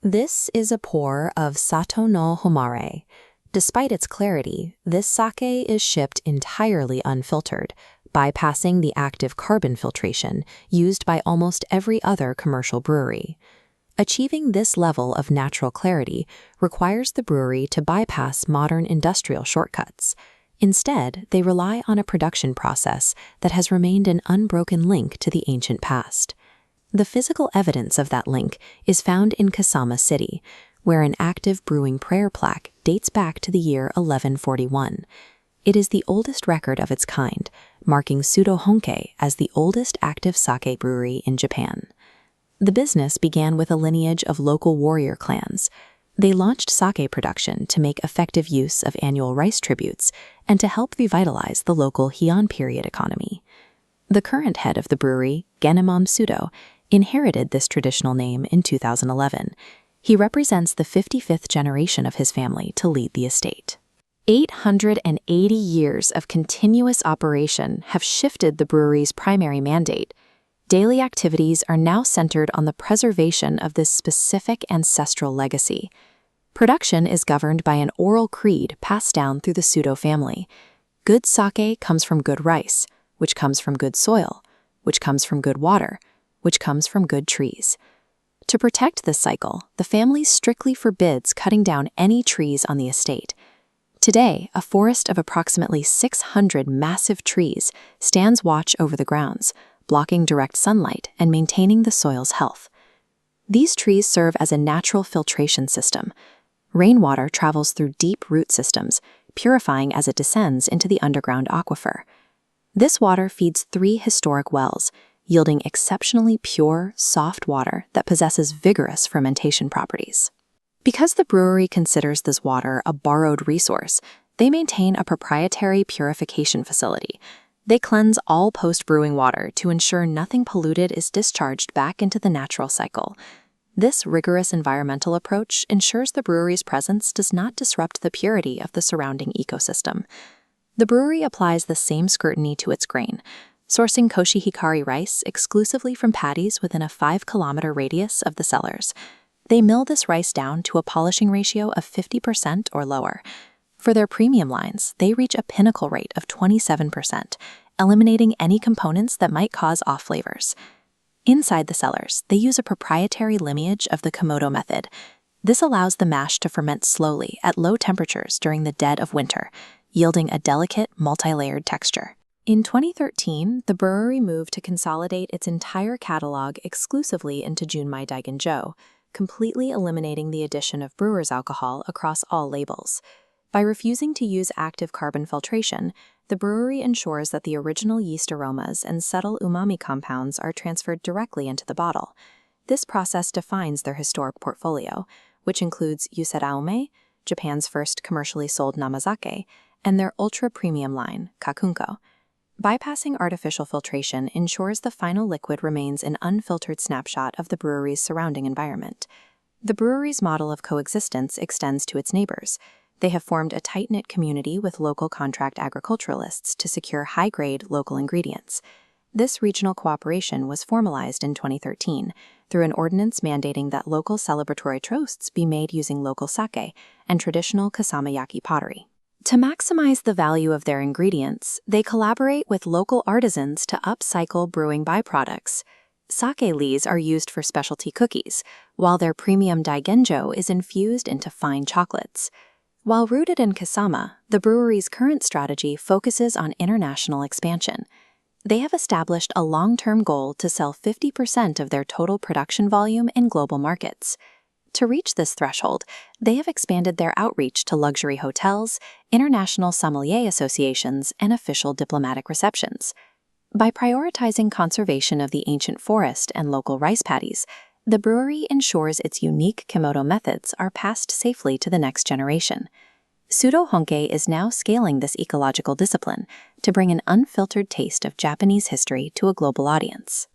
This is a pour of Sato no Homare. Despite its clarity, this sake is shipped entirely unfiltered, bypassing the active carbon filtration used by almost every other commercial brewery. Achieving this level of natural clarity requires the brewery to bypass modern industrial shortcuts. Instead, they rely on a production process that has remained an unbroken link to the ancient past. The physical evidence of that link is found in Kasama City, where an active brewing prayer plaque dates back to the year 1141. It is the oldest record of its kind, marking Sudo Honke as the oldest active sake brewery in Japan. The business began with a lineage of local warrior clans. They launched sake production to make effective use of annual rice tributes and to help revitalize the local Heian period economy. The current head of the brewery, Gen-emon Sudo, inherited this traditional name in 2011. He represents the 55th generation of his family to lead the estate. 880 years of continuous operation have shifted the brewery's primary mandate. Daily activities are now centered on the preservation of this specific ancestral legacy. Production is governed by an oral creed passed down through the Sudo family. Good sake comes from good rice, which comes from good soil, which comes from good water, which comes from good trees. To protect this cycle, the family strictly forbids cutting down any trees on the estate. Today, a forest of approximately 600 massive trees stands watch over the grounds, blocking direct sunlight and maintaining the soil's health. These trees serve as a natural filtration system. Rainwater travels through deep root systems, purifying as it descends into the underground aquifer. This water feeds 3 historic wells, yielding exceptionally pure, soft water that possesses vigorous fermentation properties. Because the brewery considers this water a borrowed resource, they maintain a proprietary purification facility. They cleanse all post-brewing water to ensure nothing polluted is discharged back into the natural cycle. This rigorous environmental approach ensures the brewery's presence does not disrupt the purity of the surrounding ecosystem. The brewery applies the same scrutiny to its grain, sourcing koshihikari rice exclusively from paddies within a 5-kilometer radius of the cellars. They mill this rice down to a polishing ratio of 50% or lower. For their premium lines, they reach a pinnacle rate of 27%, eliminating any components that might cause off flavors. Inside the cellars, they use a proprietary lineage of the Komodo method. This allows the mash to ferment slowly at low temperatures during the dead of winter, yielding a delicate, multi-layered texture. In 2013, the brewery moved to consolidate its entire catalog exclusively into Junmai Daiginjo, completely eliminating the addition of brewer's alcohol across all labels. By refusing to use active carbon filtration, the brewery ensures that the original yeast aromas and subtle umami compounds are transferred directly into the bottle. This process defines their historic portfolio, which includes Yuseraome, Japan's first commercially sold namazake, and their ultra-premium line, Kakunko. Bypassing artificial filtration ensures the final liquid remains an unfiltered snapshot of the brewery's surrounding environment. The brewery's model of coexistence extends to its neighbors. They have formed a tight-knit community with local contract agriculturalists to secure high-grade local ingredients. This regional cooperation was formalized in 2013 through an ordinance mandating that local celebratory toasts be made using local sake and traditional kasamayaki pottery. To maximize the value of their ingredients, they collaborate with local artisans to upcycle brewing byproducts. Sake lees are used for specialty cookies, while their premium daigenjo is infused into fine chocolates. While rooted in Kasama, the brewery's current strategy focuses on international expansion. They have established a long-term goal to sell 50% of their total production volume in global markets. To reach this threshold, they have expanded their outreach to luxury hotels, international sommelier associations, and official diplomatic receptions. By prioritizing conservation of the ancient forest and local rice paddies, the brewery ensures its unique Komodo methods are passed safely to the next generation. Sudo Honke is now scaling this ecological discipline to bring an unfiltered taste of Japanese history to a global audience.